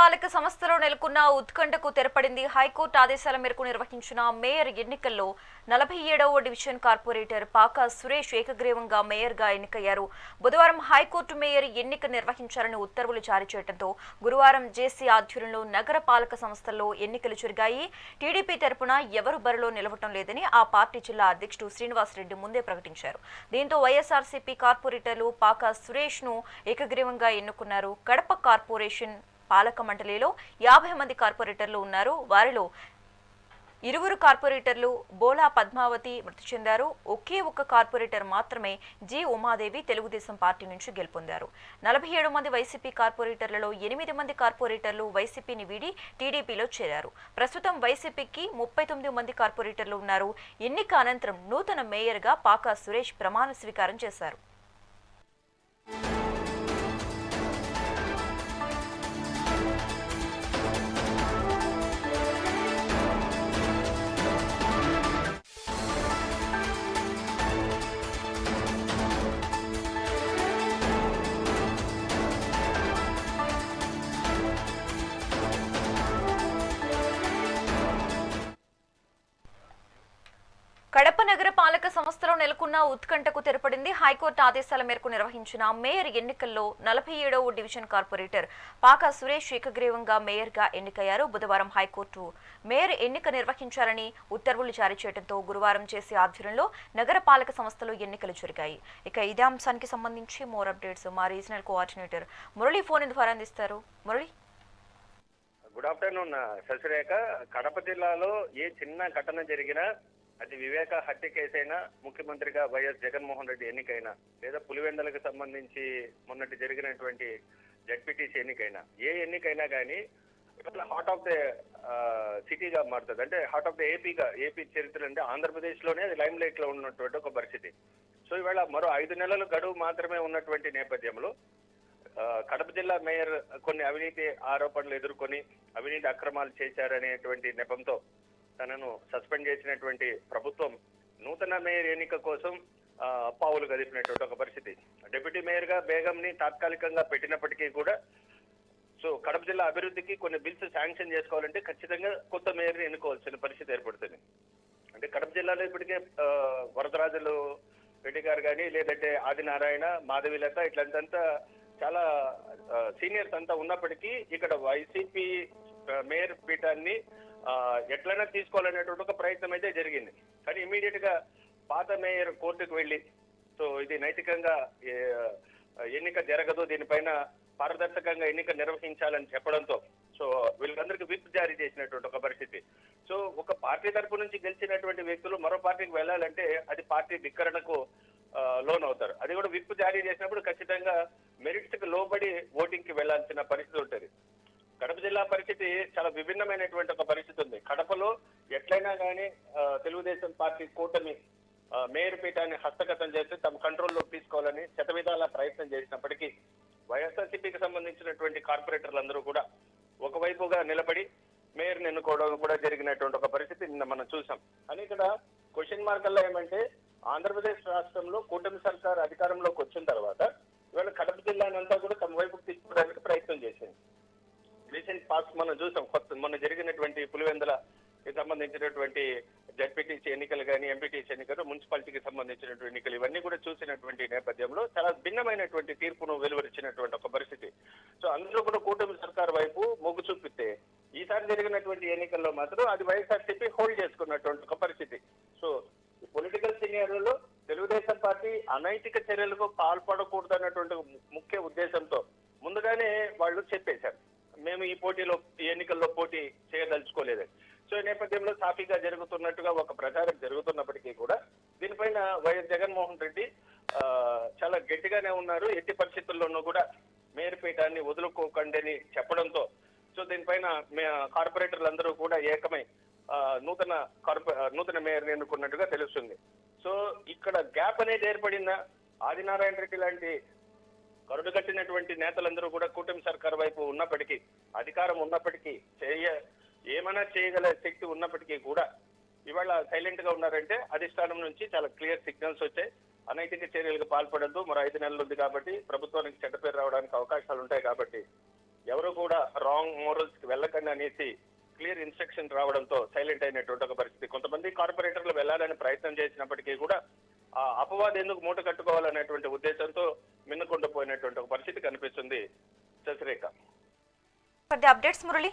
నగరపాలక సంస్థలో నెలకొన్న ఉత్కంఠకు తెరపడింది. హైకోర్టు ఆదేశాల మేరకు నిర్వహించిన మేయర్ ఎన్నికల్లో 47వ డివిజన్ కార్పొరేటర్ పాకా సురేష్ ఏకగ్రీవంగా మేయర్గా ఎన్నికయ్యారు. బుధవారం హైకోర్టు మేయర్ ఎన్నిక నిర్వహించాలని ఉత్తర్వులు జారీ చేయడంతో గురువారం జేసీ ఆధ్వర్యంలో నగరపాలక సంస్థల్లో ఎన్నికలు జరిగాయి. టీడీపీ తరపున ఎవరు బరిలో నిలవటం లేదని ఆ పార్టీ జిల్లా అధ్యక్షుడు శ్రీనివాసరెడ్డి ముందే ప్రకటించారు. దీంతో వైఎస్ఆర్సీపీ కార్పొరేటర్లు పాకా సురేష్ ను ఏకగ్రీవంగా ఎన్నుకున్నారు. కడప కార్పొరేషన్ పాలక మండలిలో 50 మంది కార్పొరేటర్లు ఉన్నారు. వారిలో 20 కార్పొరేటర్లు బోలా పద్మావతి మృతి చెందారు. ఒకే ఒక్క కార్పొరేటర్ మాత్రమే జి ఉమాదేవి తెలుగుదేశం పార్టీ నుంచి గెలుపొందారు. 47 మంది వైసీపీ కార్పొరేటర్లలో 8 మంది కార్పొరేటర్లు వైసీపీని వీడి టీడీపీలో చేరారు. ప్రస్తుతం వైసీపీకి 39 మంది కార్పొరేటర్లు ఉన్నారు. ఎన్నిక అనంతరం నూతన మేయర్గా పాకా సురేష్ ప్రమాణ స్వీకారం చేశారు. కడప నగర పాలక సంస్థలో నెలకొన్న ఉత్కంఠకు తెరపడింది. హైకోర్టు ఆదేశాల మేరకు నిర్వహించిన మేయర్ ఎన్నికల్లో 47వ డివిజన్ కార్పొరేటర్ పాకా సురేష్ ఏకగ్రీవంగా మేయర్గా ఎన్నికయ్యారు. బుధవారం హైకోర్టు మేయర్ ఎన్నిక నిర్వహించాలని ఉత్తర్వులు జారీ చేయడంతో గురువారం చేసే ఆధ్వర్యంలో నగర పాలక సంస్థలో ఎన్నికలు జరిగాయి. ఇక ఇదే అంశానికి సంబంధించి మోర్ అప్డేట్స్ మా రీజనల్ కోఆర్డినేటర్ మురళి ఫోన్ ద్వారా అందిస్తారు. Murali, good afternoon Sasirekha. కడప జిల్లాలో ఏ చిన్న ఘటన జరిగినా, అది వివేక హత్య కేసైనా, ముఖ్యమంత్రిగా వైఎస్ జగన్మోహన్ రెడ్డి ఎన్నికైనా, లేదా పులివెందలకు సంబంధించి మొన్నటి జరిగినటువంటి జడ్పీటీసీ ఎన్నికైనా, ఏ ఎన్నికైనా కానీ హార్ట్ ఆఫ్ ద సిటీగా మారుతుంది. అంటే హార్ట్ ఆఫ్ ద ఏపీ చరిత్ర అంటే ఆంధ్రప్రదేశ్లోనే అది లైమ్ లైట్ లో ఉన్నటువంటి ఒక పరిస్థితి. సో ఇవాళ మరో 5 నెలల గడువు మాత్రమే ఉన్నటువంటి నేపథ్యంలో కడప జిల్లా మేయర్ కొన్ని అవినీతి ఆరోపణలు ఎదుర్కొని అవినీతి అక్రమాలు చేశారనేటువంటి నెపంతో తనను సస్పెండ్ చేసినటువంటి ప్రభుత్వం నూతన మేయర్ ఎన్నిక కోసం పావులు కదిపినటువంటి ఒక పరిస్థితి. డిప్యూటీ మేయర్ గా బేగంని తాత్కాలికంగా పెట్టినప్పటికీ కూడా సో కడప జిల్లా అభివృద్ధికి కొన్ని బిల్స్ శాంక్షన్ చేసుకోవాలంటే ఖచ్చితంగా కొత్త మేయర్ని ఎన్నుకోవాల్సిన పరిస్థితి ఏర్పడుతుంది. అంటే కడప జిల్లాలో ఇప్పటికే వరదరాజులు రెడ్డి గారు కానీ, లేదంటే ఆదినారాయణ, మాధవిలత ఇట్లంతా చాలా సీనియర్స్ అంతా ఉన్నప్పటికీ ఇక్కడ వైసీపీ మేయర్ పీఠాన్ని ఎట్లయినా తీసుకోవాలనేటువంటి ఒక ప్రయత్నం అయితే జరిగింది. కానీ ఇమీడియట్ గా పాత మేయర్ కోర్టుకు వెళ్ళి సో ఇది నైతికంగా ఎన్నిక జరగదు, దీనిపైన పారదర్శకంగా ఎన్నిక నిర్వహించాలని చెప్పడంతో సో వీళ్ళందరికీ విప్ జారీ చేసినటువంటి ఒక పరిస్థితి. సో ఒక పార్టీ తరపు నుంచి గెలిచినటువంటి వ్యక్తులు మరో పార్టీకి వెళ్ళాలంటే అది పార్టీ వికరణకు లోన్ అవుతారు. అది కూడా విప్ జారీ చేసినప్పుడు ఖచ్చితంగా మెరిట్స్ కి లోబడి ఓటింగ్ కి వెళ్లాల్సిన పరిస్థితి ఉంటుంది. కడప జిల్లా పరిస్థితి చాలా విభిన్నమైనటువంటి ఒక పరిస్థితి ఉంది. కడపలో ఎట్లయినా కానీ తెలుగుదేశం పార్టీ కూటమి మేయర్ పీఠాన్ని హస్తగతం చేసి తమ కంట్రోల్లో తీసుకోవాలని శతవిధాల ప్రయత్నం చేసినప్పటికీ వైఎస్ఆర్సీపీకి సంబంధించినటువంటి కార్పొరేటర్లందరూ కూడా ఒకవైపుగా నిలబడి మేయర్ని ఎన్నుకోవడం కూడా జరిగినటువంటి ఒక పరిస్థితి నిన్న మనం చూసాం. అని ఇక్కడ క్వశ్చన్ మార్కల్లో ఏమంటే ఆంధ్రప్రదేశ్ రాష్ట్రంలో కూటమి సర్కార్ అధికారంలోకి వచ్చిన తర్వాత ఇవాళ కడప జిల్లానంతా కూడా తమ వైపుకు తీసుకోవడానికి ప్రయత్నం చేసింది. రీసెంట్ పాస్ట్ మనం చూసాం. మొన్న జరిగినటువంటి పులివెందులకి సంబంధించినటువంటి జడ్పీటీసీ ఎన్నికలు కానీ, ఎంపీటీసీ ఎన్నికలు, మున్సిపాలిటీకి సంబంధించినటువంటి ఎన్నికలు ఇవన్నీ కూడా చూసినటువంటి నేపథ్యంలో చాలా భిన్నమైనటువంటి తీర్పును వెలువరించినటువంటి ఒక పరిస్థితి. సో అందరూ కూడా కూటమి సర్కార్ వైపు మొగ్గు చూపిస్తే ఈసారి జరిగినటువంటి ఎన్నికల్లో మాత్రం అది వైఎస్ఆర్సీపీ హోల్డ్ చేసుకున్నటువంటి ఒక పరిస్థితి. సో పొలిటికల్ సీనియర్లలో తెలుగుదేశం పార్టీ అనైతిక చర్యలకు పాల్పడకూడదన్నటువంటి ముఖ్య ఉద్దేశంతో ముందుగానే వాళ్ళు చెప్పేశారు, మేము ఈ ఎన్నికల్లో పోటీ చేయదలుచుకోలేదని. సో ఈ నేపథ్యంలో సాఫీగా జరుగుతున్నట్టుగా ఒక ప్రచారం జరుగుతున్నప్పటికీ కూడా దీనిపైన వైఎస్ జగన్మోహన్ రెడ్డి చాలా గట్టిగానే ఉన్నారు. ఎట్టి పరిస్థితుల్లోనూ కూడా మేయర్ పీఠాన్ని వదులుకోకండి అని చెప్పడంతో సో దీనిపైన కార్పొరేటర్లందరూ కూడా ఏకమై నూతన మేయర్ని ఎన్నుకున్నట్టుగా తెలుస్తుంది. సో ఇక్కడ గ్యాప్ అనేది ఏర్పడిందా? ఆదినారాయణ రెడ్డి లాంటి కరుడుగట్టినటువంటి నేతలందరూ కూడా కూటమి సర్కార్ వైపు ఉన్నప్పటికీ, అధికారం ఉన్నప్పటికీ, ఏమైనా చేయగల శక్తి ఉన్నప్పటికీ కూడా ఇవాళ సైలెంట్ గా ఉన్నారంటే అధిష్టానం నుంచి చాలా క్లియర్ సిగ్నల్స్ వచ్చాయి. అనైతిక చర్యలకు పాల్పడద్దు, మరో 5 నెలలు ఉంది కాబట్టి ప్రభుత్వానికి చెడ్డ పేరు రావడానికి అవకాశాలు ఉంటాయి కాబట్టి ఎవరు కూడా రాంగ్ మోరల్స్ కి వెళ్ళకండి అనేసి క్లియర్ ఇన్స్ట్రక్షన్ రావడంతో సైలెంట్ అయినటువంటి ఒక పరిస్థితి. కొంతమంది కార్పొరేటర్లు వెళ్ళాలని ప్రయత్నం చేసినప్పటికీ కూడా ఆ అపవాదం ఎందుకు మూట కట్టుకోవాలనేటువంటి ఉద్దేశంతో మిన్నకుండా పోయినటువంటి ఒక పరిస్థితి కనిపిస్తుంది. Sasirekha. For the updates Murali.